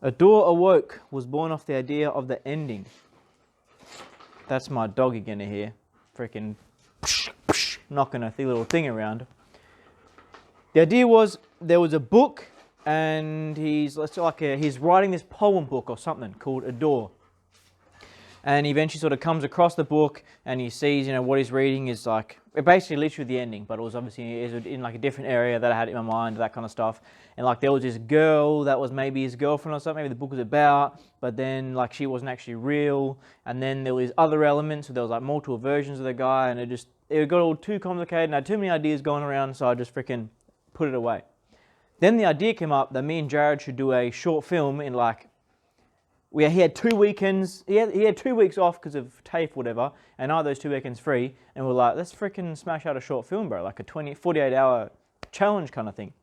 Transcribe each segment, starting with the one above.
Adore Awoke was born off the idea of the ending. That's my dog again here. Freaking knocking a little thing around. The idea was there was a book and he's writing this poem book or something called Adore. And he eventually sort of comes across the book and he sees, what he's reading is like, basically literally the ending, but it was obviously in like a different area that I had in my mind, that kind of stuff. And like there was this girl that was maybe his girlfriend or something, maybe the book was about, but then like she wasn't actually real. And then there was other elements, so there was like multiple versions of the guy, and it got all too complicated and I had too many ideas going around, so I just freaking put it away. Then the idea came up that me and Jared should do a short film in like, he had 2 weekends, he had 2 weeks off because of TAFE or whatever, and I had those 2 weekends free, and we're like, let's freaking smash out a short film, bro, like a 48-hour challenge kind of thing.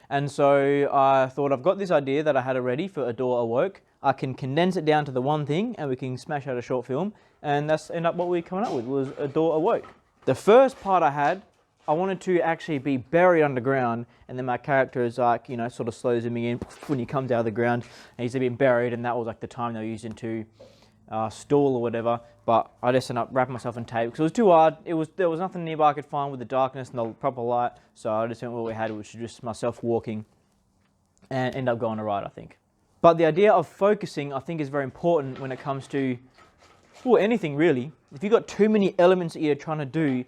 And so I thought, I've got this idea that I had already for Adore Awoke, I can condense it down to the one thing, and we can smash out a short film, and that's ended up what we coming up with, was Adore Awoke. The first part I wanted to actually be buried underground, and then my character is like, sort of slows me in when he comes out of the ground, and he's a bit buried, and that was like the time they were using to stall or whatever. But I just ended up wrapping myself in tape because it was too hard. There was nothing nearby I could find with the darkness and the proper light, so I just went with what we had, which was just myself walking, and ended up going to ride, I think. But the idea of focusing, I think, is very important when it comes to, anything really. If you've got too many elements that you're trying to do,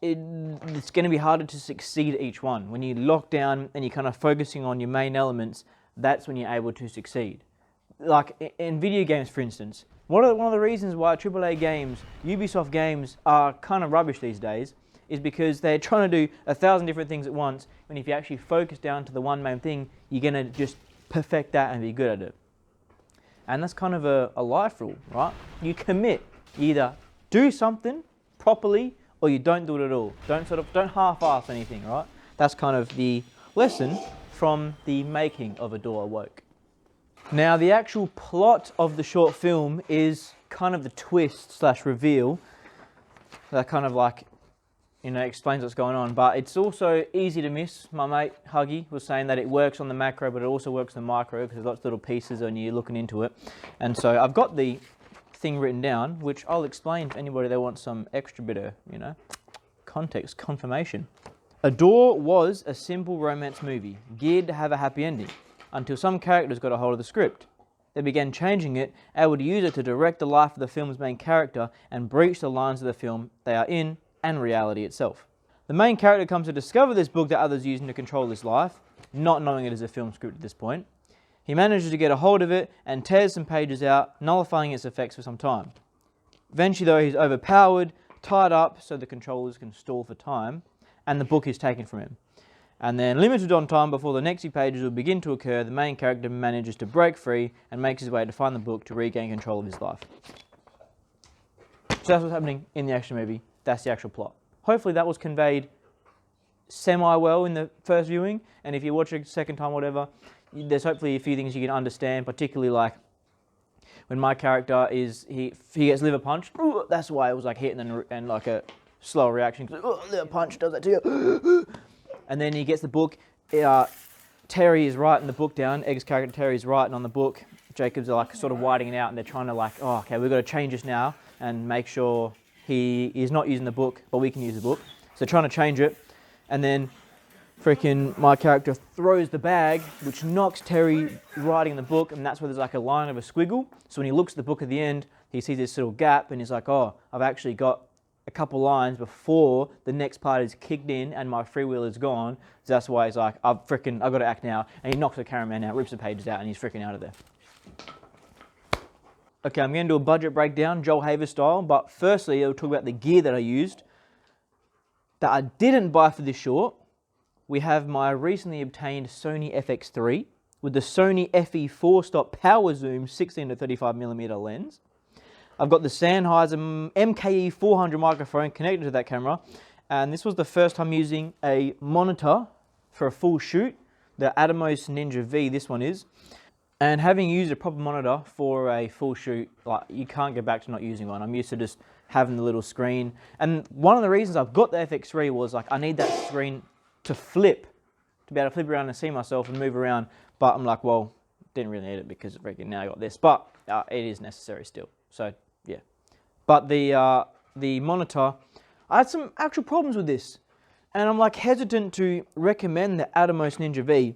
it's going to be harder to succeed at each one. When you lock down and you're kind of focusing on your main elements, that's when you're able to succeed. Like in video games, for instance, one of the reasons why AAA games, Ubisoft games are kind of rubbish these days is because they're trying to do 1,000 different things at once, when if you actually focus down to the one main thing, you're going to just perfect that and be good at it. And that's kind of a life rule, right? You commit. You either do something properly or you don't do it at all. Don't half-ass anything, right? That's kind of the lesson from the making of Adore Awoke. Now, the actual plot of the short film is kind of the twist / reveal that kind of like, explains what's going on. But it's also easy to miss. My mate Huggy was saying that it works on the macro, but it also works on the micro because there's lots of little pieces when you're looking into it. And so I've got the thing written down, which I'll explain to anybody that wants some extra bit of, context, confirmation. Adore was a simple romance movie, geared to have a happy ending, until some characters got a hold of the script. They began changing it, able to use it to direct the life of the film's main character and breach the lines of the film they are in and reality itself. The main character comes to discover this book that others using to control his life, not knowing it is a film script at this point. He manages to get a hold of it and tears some pages out, nullifying its effects for some time. Eventually, though, he's overpowered, tied up so the controllers can stall for time, and the book is taken from him. And then, limited on time before the next few pages will begin to occur, the main character manages to break free and makes his way to find the book to regain control of his life. So that's what's happening in the action movie. That's the actual plot. Hopefully that was conveyed semi-well in the first viewing, and if you watch it a second time or whatever, there's hopefully a few things you can understand, particularly like when my character he gets liver punched. Ooh, that's why it was like hitting and like a slower reaction. Liver punch does that to you. And then he gets the book. Terry is writing the book down. Egg's character Terry is writing on the book. Jacob's are like sort of whiting it out, and they're trying to like, okay, we've got to change this now and make sure he is not using the book, but we can use the book. So they're trying to change it, and then freaking my character throws the bag, which knocks Terry writing the book, and that's where there's like a line of a squiggle. So when he looks at the book at the end, he sees this little gap, and he's like, oh, I've actually got a couple lines before the next part is kicked in and my free will is gone. So that's why he's like, I've got to act now. And he knocks the cameraman out, rips the pages out, and he's freaking out of there. Okay, I'm going to do a budget breakdown, Joel Haver style, but firstly I'll talk about the gear that I used that I didn't buy for this short. We have my recently obtained Sony FX3 with the Sony FE 4-stop power zoom 16 to 35mm lens. I've got the Sennheiser MKE 400 microphone connected to that camera, and this was the first time using a monitor for a full shoot, the Atomos Ninja V, this one is. And having used a proper monitor for a full shoot, like you can't go back to not using one. I'm used to just having the little screen. And one of the reasons I've got the FX3 was like I need that screen to flip, to be able to flip around and see myself and move around. But I'm like, well, didn't really need it because freaking now I got this, but it is necessary still. So yeah, but the monitor, I had some actual problems with this, and I'm like hesitant to recommend the Atomos Ninja V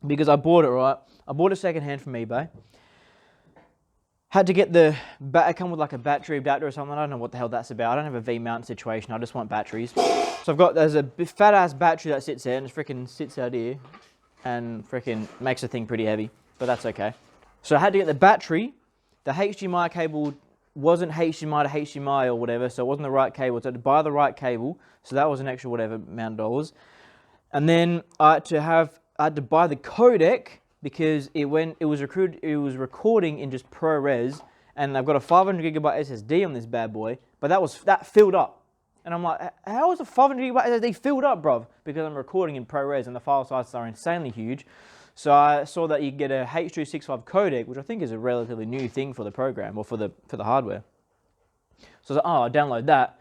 because I bought it, right? I bought it secondhand from eBay. Had to get it come with like a battery adapter or something. I don't know what the hell that's about. I don't have a V-mount situation. I just want batteries. So there's a fat ass battery that sits there and it freaking sits out here and freaking makes the thing pretty heavy, but that's okay. So I had to get the battery. The HDMI cable wasn't HDMI to HDMI or whatever, so it wasn't the right cable. So I had to buy the right cable. So that was an extra whatever amount of dollars. And then I had to buy the codec because it was recording in just ProRes, and I've got a 500 gigabyte SSD on this bad boy, but that filled up. And I'm like, how is a 500 gigabyte SSD filled up, bruv? Because I'm recording in ProRes and the file sizes are insanely huge. So I saw that you can get a H.265 codec, which I think is a relatively new thing for the program or for the hardware. So I was like, oh, I'll download that.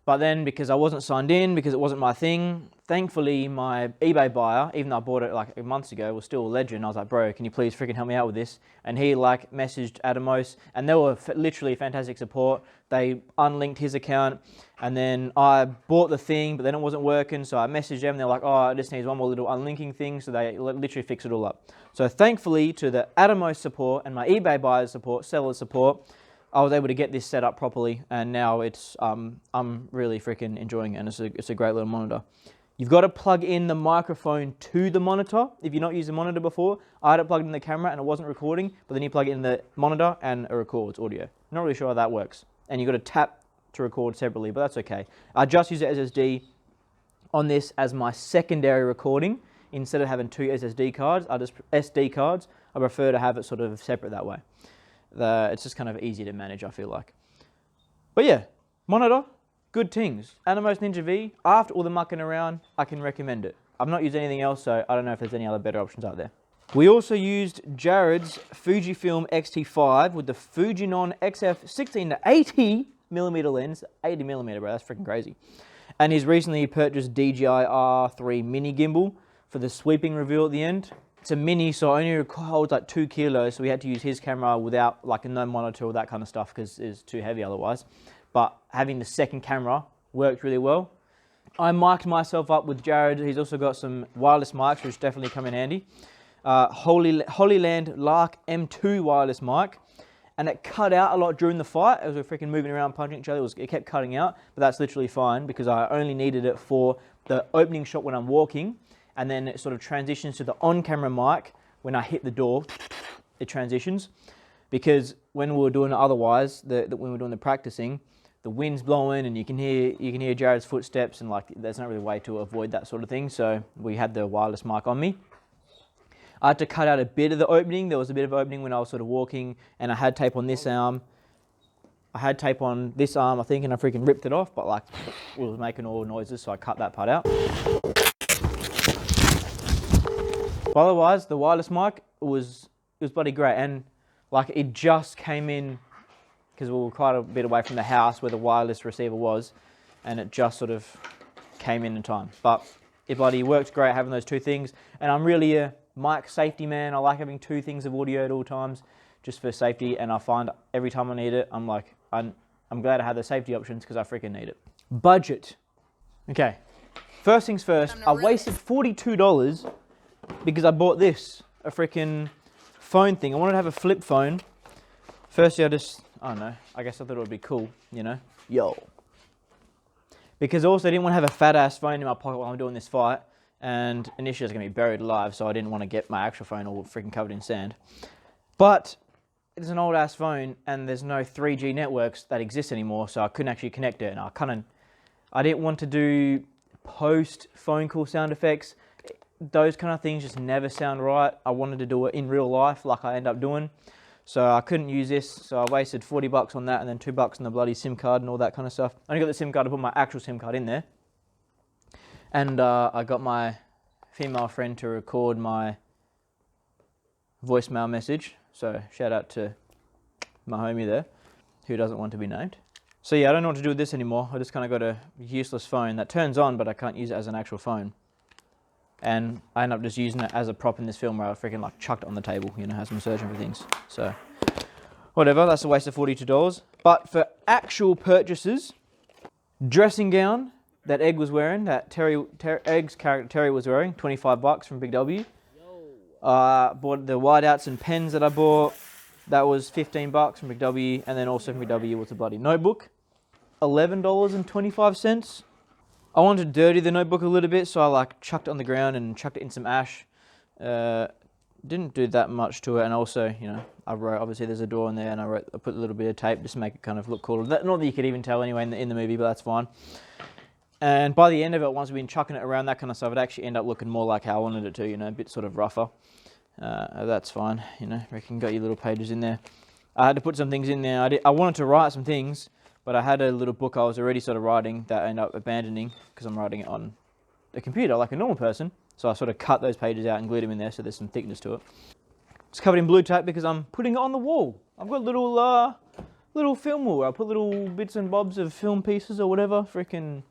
But then because I wasn't signed in, because it wasn't my thing, thankfully my eBay buyer, even though I bought it like months ago, was still a legend. I was like, bro, can you please freaking help me out with this? And he like messaged Atomos, and they were literally fantastic support. They unlinked his account, and then I bought the thing, but then it wasn't working. So I messaged them, and they're like, oh, it just needs one more little unlinking thing. So they literally fixed it all up. So thankfully to the Atomos support and my eBay buyer's support, seller support, I was able to get this set up properly, and now it's I'm really freaking enjoying it, and it's a great little monitor. You've got to plug in the microphone to the monitor. If you've not used the monitor before, I had it plugged in the camera and it wasn't recording, but then you plug it in the monitor and it records audio. Not really sure how that works. And you've got to tap to record separately, but that's okay. I just use the SSD on this as my secondary recording. Instead of having two SD cards, I prefer to have it sort of separate that way. It's just kind of easy to manage, I feel like. But yeah, monitor, good things. Atomos Ninja V, after all the mucking around, I can recommend it. I've not used anything else, so I don't know if there's any other better options out there. We also used Jared's Fujifilm X-T5 with the Fujinon XF 16 to 80mm lens. 80mm, bro, that's freaking crazy. And he's recently purchased DJI R3 mini gimbal for the sweeping reveal at the end. It's a mini, so it only holds like 2 kilos, so we had to use his camera without like a no monitor or that kind of stuff because it's too heavy otherwise. But having the second camera worked really well. I mic'd myself up with Jared. He's also got some wireless mics, which definitely come in handy. Holyland Lark M2 wireless mic, and it cut out a lot during the fight as we were freaking moving around, punching each other. It kept cutting out, but that's literally fine because I only needed it for the opening shot when I'm walking. And then it sort of transitions to the on-camera mic. When I hit the door, it transitions. Because when we were doing it otherwise, when we were doing the practicing, the wind's blowing and you can hear Jared's footsteps, and like there's not really a way to avoid that sort of thing. So we had the wireless mic on me. I had to cut out a bit of the opening. There was a bit of opening when I was sort of walking, and I had tape on this arm. I think, and I freaking ripped it off, but like it was making all noises, so I cut that part out. But otherwise, the wireless mic was bloody great, and like it just came in because we were quite a bit away from the house where the wireless receiver was, and it just sort of came in time. But it bloody worked great having those two things, and I'm really a mic safety man. I like having two things of audio at all times, just for safety. And I find every time I need it, I'm glad I have the safety options because I freaking need it. Budget. Okay, first things first. I wasted $42. Because I bought this, a freaking phone thing. I wanted to have a flip phone. Firstly, I guess I thought it would be cool, you know? Yo. Because also I didn't want to have a fat ass phone in my pocket while I'm doing this fight. And initially it's going to be buried alive, so I didn't want to get my actual phone all freaking covered in sand. But it's an old ass phone and there's no 3G networks that exist anymore, so I couldn't actually connect it. And I didn't want to do post phone call sound effects. Those kind of things just never sound right. I wanted to do it in real life like I end up doing. So I couldn't use this, so I wasted $40 on that and then $2 on the bloody SIM card and all that kind of stuff. I only got the SIM card to put my actual SIM card in there. And I got my female friend to record my voicemail message. So shout out to my homie there, who doesn't want to be named. So yeah, I don't know what to do with this anymore. I just kind of got a useless phone that turns on, but I can't use it as an actual phone. and I ended up just using it as a prop in this film where I freaking like chucked it on the table, you know, as I'm searching for things. So, whatever, that's a waste of $42. But for actual purchases, dressing gown that Egg was wearing, that Egg's character Terry was wearing, $25 from Big W. Bought the whiteouts and pens that I bought. That was $15 from Big W, and then also from Big W was a bloody notebook, $11.25. I wanted to dirty the notebook a little bit, so I like chucked it on the ground and chucked it in some ash. Didn't do that much to it, and also, you know, I wrote, obviously there's a door in there, and I put a little bit of tape just to make it kind of look cooler. Not that you could even tell anyway in the movie, but that's fine. And by the end of it, once we've been chucking it around, that kind of stuff, it actually ended up looking more like how I wanted it to, you know, a bit sort of rougher. That's fine, you know, reckon got your little pages in there. I had to put some things in there. I wanted to write some things, but I had a little book I was already sort of writing that I ended up abandoning because I'm writing it on a computer like a normal person. So I sort of cut those pages out and glued them in there so there's some thickness to it. It's covered in blue tape because I'm putting it on the wall. I've got little film wall where I put little bits and bobs of film pieces or whatever. Freaking,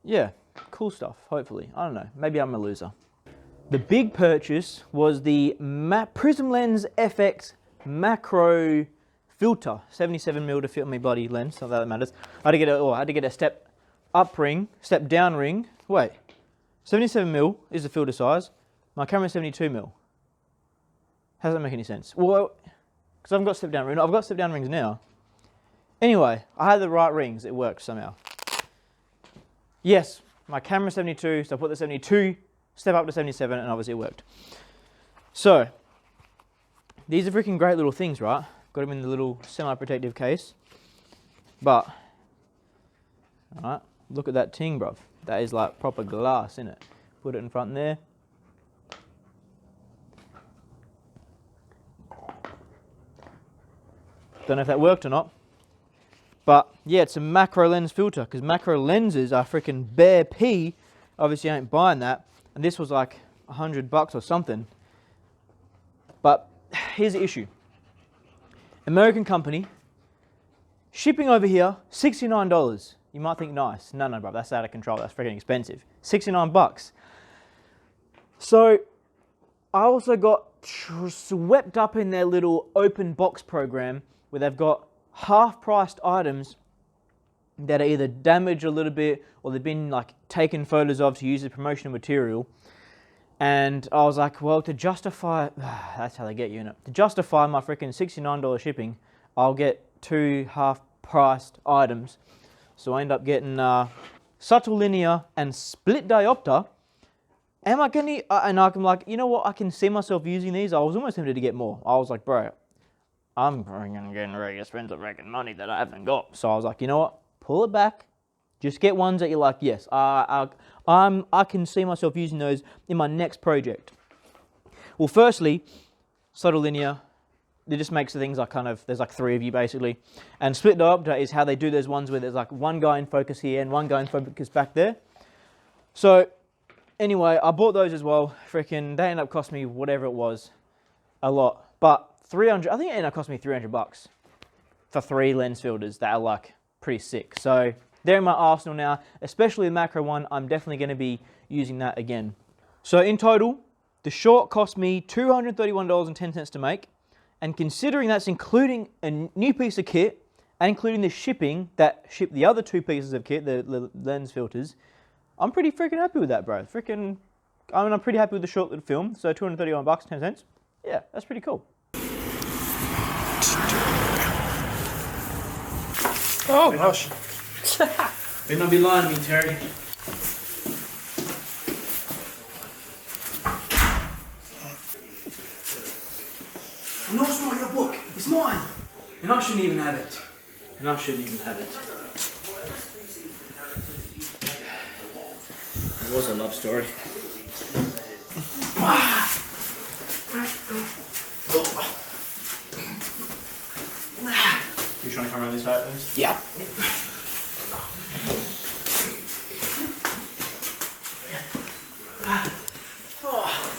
yeah, cool stuff, hopefully. I don't know, maybe I'm a loser. The big purchase was the Prism Lens FX macro filter, 77mm to fit my bloody lens, not that it matters. I had to get a step up ring, step down ring. Wait, 77mm is the filter size. My camera's 72mm. How does that make any sense? Well, because I've got step down rings. I've got step down rings now. Anyway, I had the right rings. It worked somehow. Yes, my camera's 72, so I put the 72 step up to 77, and obviously it worked. So, these are freaking great little things, right? Got them in the little semi-protective case. But, alright, look at that ting, bruv. That is like proper glass, innit? Put it in front there. Don't know if that worked or not. But, yeah, it's a macro lens filter, because macro lenses are freaking bare pee. Obviously, I ain't buying that. And this was like $100 or something. But here's the issue. American company, shipping over here, $69. You might think nice. No, bro, that's out of control. That's freaking expensive. $69. So I also got swept up in their little open box program where they've got half-priced items that are either damaged a little bit or they've been like taken photos of to use as promotional material. And I was like, well, to justify, that's how they get you, innit? To justify my freaking $69 shipping, I'll get 2 half-priced items. So I end up getting subtle linear and split diopter. Am I gonna, and I'm like, you know what, I can see myself using these. I was almost tempted to get more. I was like, bro, I'm getting very expensive freaking money that I haven't got. So I was like, you know what, pull it back. Just get ones that you're like, yes, I can see myself using those in my next project. Well, firstly, subtle linear, it just makes the things like kind of, there's like 3 of you basically. And split diopter is how they do those ones where there's like one guy in focus here and one guy in focus back there. So anyway, I bought those as well. Freaking, they ended up costing me whatever it was, a lot. But I think it ended up costing me $300 for 3 lens filters that are like pretty sick. So they're in my arsenal now, especially the macro one. I'm definitely going to be using that again. So in total, the short cost me $231.10 to make. And considering that's including a new piece of kit and including the shipping that shipped the other 2 pieces of kit, the lens filters, I'm pretty freaking happy with that, bro. I'm pretty happy with the short little film. So $231.10. Yeah, that's pretty cool. Oh gosh. Better not be lying to me, Terry. No, it's not your book. It's mine. And I shouldn't even have it. It was a love story. You trying to come around this height, please? Yeah.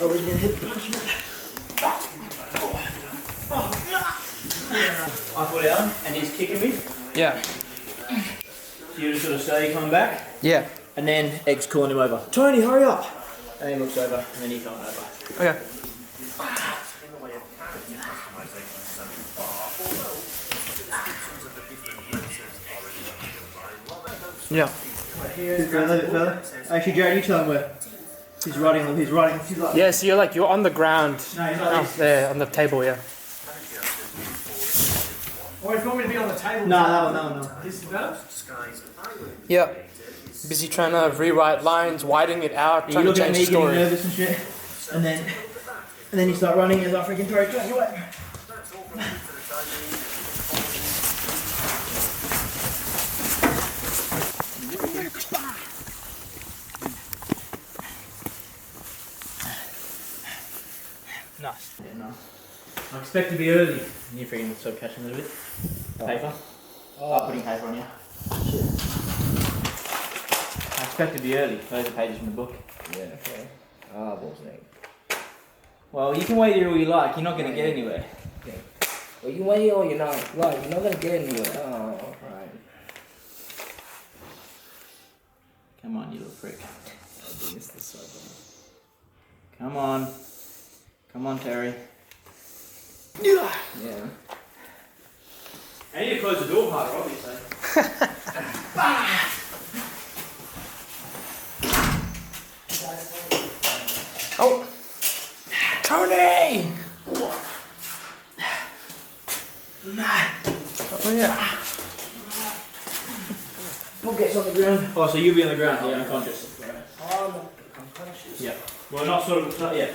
Oh, we're gonna hit the punishment. I put down and he's kicking me. Yeah. You just sort of say you're coming back. Yeah. And then Egg's calling him over. Tony, hurry up. And he looks over, and then he comes over. Okay. Yeah. Further. Actually, Jared, you tell him where. He's riding. He's like. Yeah, so you're on the ground. No, he's like this. There, on the table, yeah. Or if you want me to be on the table. No. This is better? Yeah. Busy trying to rewrite lines, widening it out, You trying to look at change me the getting story. nervous and shit, and then you start running as I freaking throw it you away. Nice. Yeah, nice. I expect to be early. You freaking start catching a little bit. Paper. I'm putting paper on you. I expect to be early. Those are pages from the book. Yeah, okay. Ah, what's name? Well, you can wait here all you like. You're not going to get anywhere. Okay. Well, you wait or you're not. Right, you're not gonna get anywhere. Oh, right. Come on, you little prick. I'll do this side. Come on. Come on, Terry. Yeah. I need to close the door harder, obviously. Oh! Tony! Oh yeah. Book gets on the ground. Oh, so you'll be on the ground here, unconscious. Oh, I'm conscious. Yeah. Well, not sort of, not yet.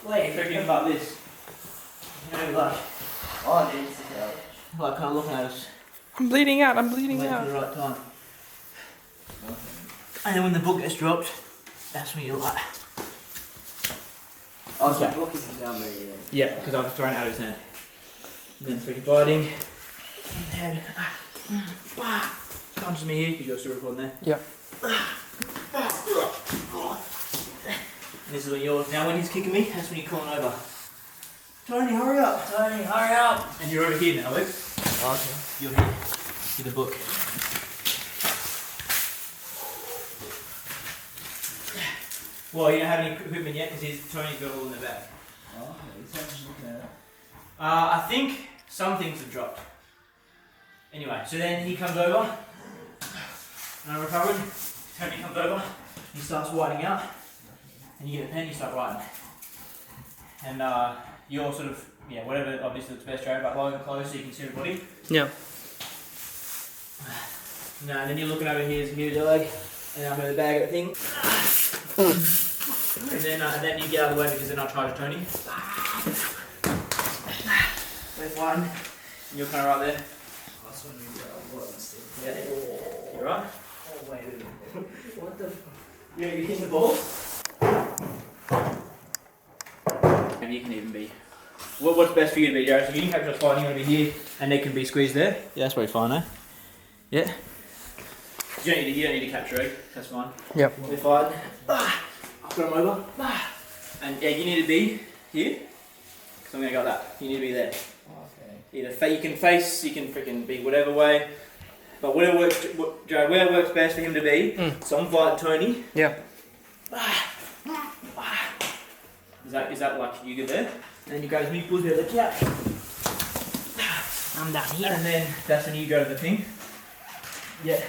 Wait, thinking about this. You know, like Oh, this is kind of looking at us. I'm bleeding out, Waiting for the right time. And then when the book gets dropped, that's when you're like. Oh, so the book isn't down there yet. Yeah, because I've thrown it out of his hand. And then freaking biting. And punches me here, because you're still recording there. Yeah. This is when you're. Now, when he's kicking me, that's when you're calling over. Tony, hurry up! Tony, hurry up! And you're over here now, Luke. Okay. You're here. You're the book. Well, you don't have any equipment yet because Tony's got all in the bag. Oh, he's actually looking at it. I think some things have dropped. Anyway, so then he comes over, and I'm recovering. Tony comes over, he starts writing out, and you get a pen, you start writing. And you're sort of, yeah, whatever obviously looks best, Jared, but low and close so you can see everybody. Yeah. No, and then you're looking over here's your leg, and I'm in the bag of the thing. And then you get out of the way because then I'll charge Tony. There's one. And you're kind of right there. That's when you get what I'm still. Yeah. You right? Oh, wait a minute. What the fuck? Yeah, you hitting the ball? And you can even be. What's best for you to be, Jared? So you can capture us fine, you want to be here, and they can be squeezed there. Yeah, that's probably fine, eh? Yeah. You don't need to capture egg, that's fine. Yep. We're fine. I'll put them over. And yeah, you need to be here. Because I'm going to go like that. You need to be there. Okay. Either you can face, you can freaking be whatever way. But whatever works, Jared, where works best for him to be. So I'm fighting Tony. Yeah. Is that like you good there? And then you guys me pull to the couch. I'm down here. And then that's when you go to the thing. Yeah.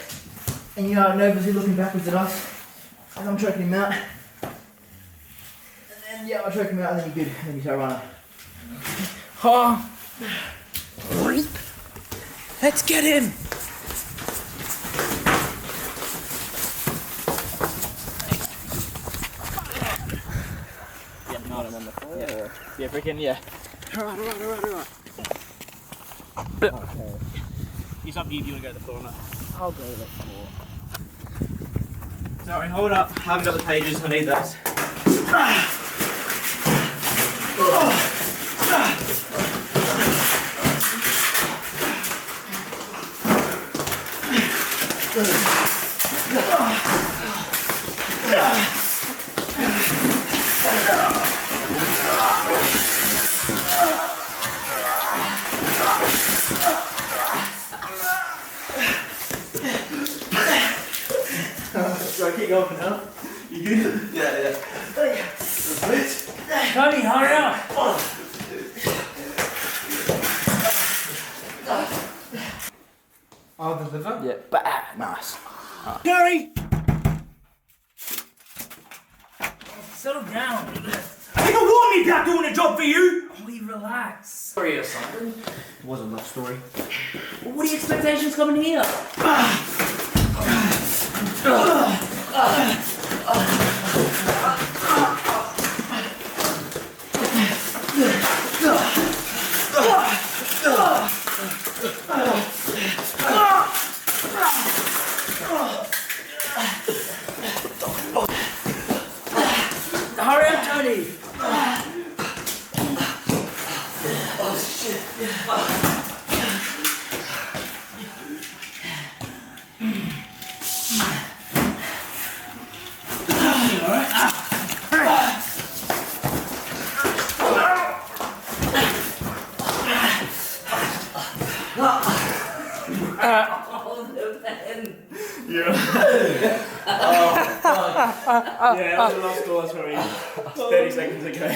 And you are nervously looking backwards at us. And I'm choking him out. And then yeah, I choke him out and then you're good. And then you start running. Oh. Let's get him. Yeah, not him on the floor. Yeah, freaking yeah. Alright. Okay. It's up to you if you want to go to the floor or not. I'll go to the floor. Sorry, hold up. I haven't got the pages, I need those. So I keep going now. You good? Yeah. Tony, hurry up! Oh, the liver? Yeah. Bah, nice. Gary! Settle down. I think you warned me about doing a job for you! Only relax. Story or something. It was a love story. What are your expectations coming here? Hurry up, Tony! Yeah, that was a love story, sorry. 30 seconds ago.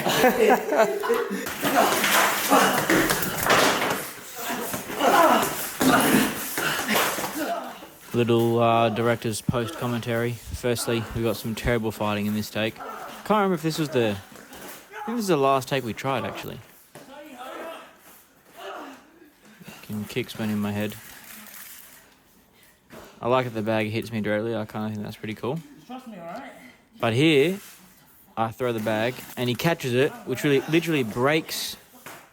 Little director's post commentary. Firstly, we got some terrible fighting in this take. Can't remember if this was I think this is the last take we tried actually. Can kick spin in my head. I like that the bag hits me directly. I kind of think that's pretty cool. Trust me, alright? But here, I throw the bag and he catches it, which really literally breaks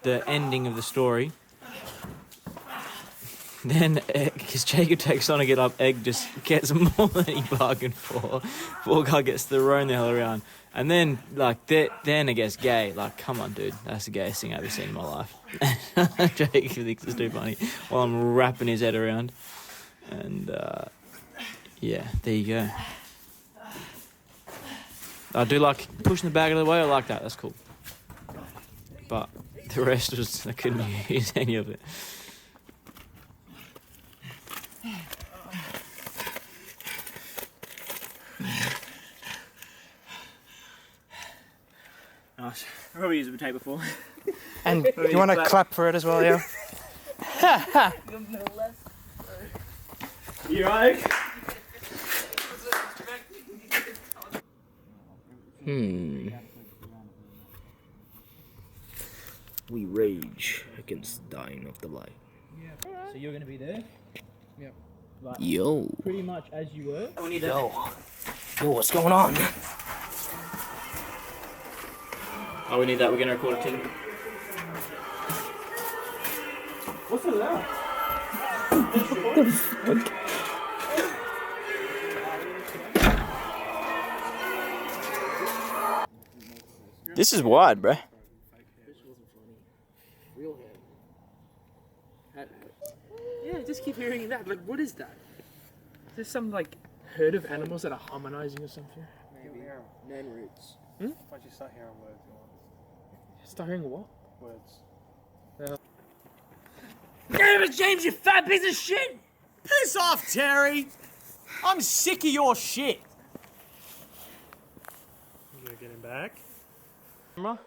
the ending of the story. Then, because Jacob takes on to get up, Egg just gets more than he bargained for. Poor guy gets thrown the hell around. And then, then it gets gay. Like, come on, dude. That's the gayest thing I've ever seen in my life. Jacob thinks it's too funny while I'm wrapping his head around. And, yeah, there you go. I do like pushing the bag out of the way. I like that. That's cool. But the rest was, I couldn't use any of it. Nice. I've probably used a tape before. And you want to clap for it as well, yeah? You right? We rage against dying of the light. So you're going to be there? Yep. Like, Yo. pretty much as you were? We need Yo, what's going on? Oh, we need that. We're going to record it too. What's it loud? This is wide, bruh. Yeah, just keep hearing that. Like, what is that? Is there some, like, herd of animals that are harmonizing or something? Maybe. Man roots. Once you start hearing words, Start hearing what? words. Damn it, James, you fat piece of shit! Piss off, Terry! I'm sick of your shit! You gonna get him back? Camera?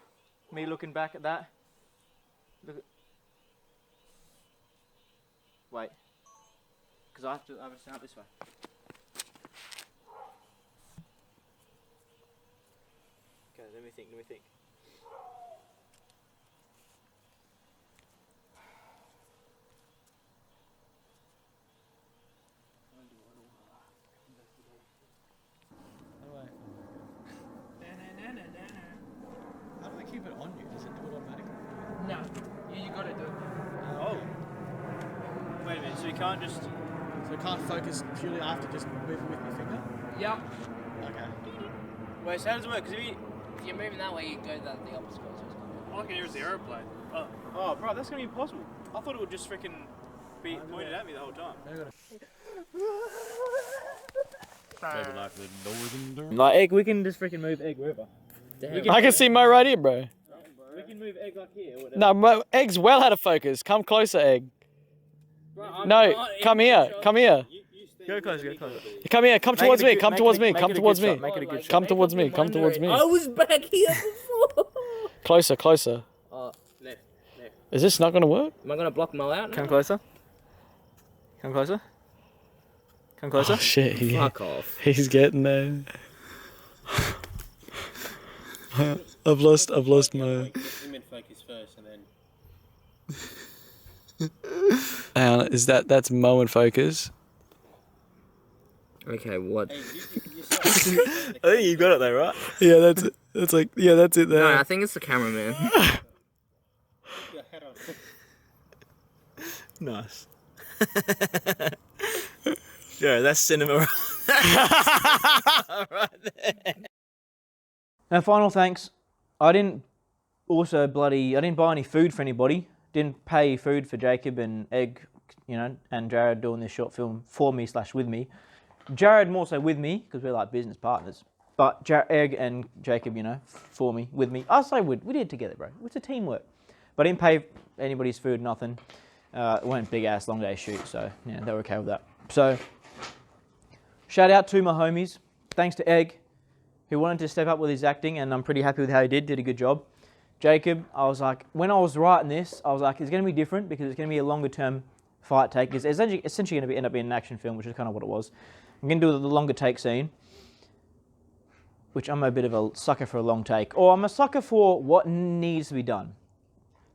Me looking back at that? Look at... Wait. Because I have to stand up this way. Okay, let me think. How do I keep it on you? Does it do it automatically? No, you gotta do it. Oh. Wait a minute, so you can't just... So I can't focus purely, I have to just move it with my finger? Yep. Okay. Wait, so how does it work? Because If you're moving that way, you go the opposite way. All I can hear is the aeroplane. Oh. Oh, bro, that's going to be impossible. I thought it would just freaking be pointed at me the whole time. Like, Egg, we can just freaking move Egg wherever. I can see Mo right here, bro. We can move Egg like here or whatever. No, Mo, Egg's well out of focus. Come closer, Egg. No, come here. Come here. Go closer. Come here. Come towards me. Come towards me. Make Come it a towards good me. shot, make it a good shot. Come towards me. Come towards me. I was back here before. Closer, closer. Left. Is this not gonna work? Am I gonna block Mo out now? Come closer. Come closer. Come closer. Oh shit! Fuck off. He's getting there. I've lost my. Him in focus first, and then. Hang on, that's Mo in focus? Okay, what? Hey, I think you got it there, right? Yeah, that's it. That's like, yeah, that's it there. No, I think it's the cameraman. yeah, head on. Nice. Yeah, that's cinema right there. Now, final thanks. I didn't buy any food for anybody. Didn't pay food for Jacob and Egg, and Jared doing this short film for me / with me. Jared more so with me, because we're like business partners. But Egg and Jacob, for me, with me. I say we did it together, bro. It's a teamwork. But I didn't pay anybody's food, nothing. It went big ass long day shoot, so yeah, they were okay with that. So, shout out to my homies. Thanks to Egg, who wanted to step up with his acting, and I'm pretty happy with how he did a good job. Jacob, I was like, when I was writing this, I was like, it's going to be different because it's going to be a longer term fight take. It's essentially going to end up being an action film, which is kind of what it was. I'm going to do the longer take scene, which I'm a bit of a sucker for a long take, or I'm a sucker for what needs to be done.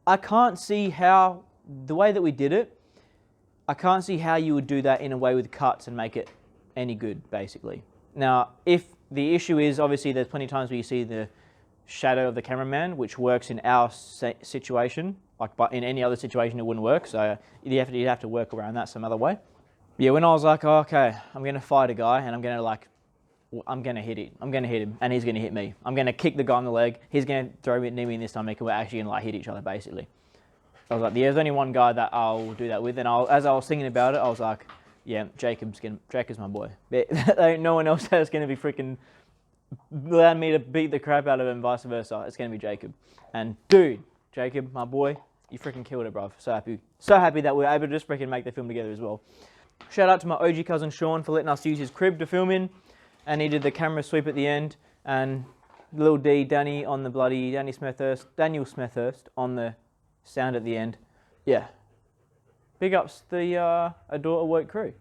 I can't see how, the way that we did it, I can't see how you would do that in a way with cuts and make it any good, basically. Now, if the issue is, obviously, there's plenty of times where you see the shadow of the cameraman, which works in our situation, but in any other situation it wouldn't work, so you'd have to work around that some other way. Yeah, when I was like, okay, I'm going to fight a guy, and I'm going to hit him, and he's going to hit me. I'm going to kick the guy in the leg, he's going to throw me in his stomach, and we're actually going to hit each other, basically. I was like, there's only one guy that I'll do that with, and as I was thinking about it, I was like, yeah, Jacob's my boy. No one else is going to be freaking allowing me to beat the crap out of him, vice versa. It's going to be Jacob. And dude, Jacob, my boy, you freaking killed it, bruv. So happy that we were able to just freaking make the film together as well. Shout out to my OG cousin Sean for letting us use his crib to film in, and he did the camera sweep at the end, and little D, Daniel Smethurst on the sound at the end. Yeah. Big ups the Awoke crew.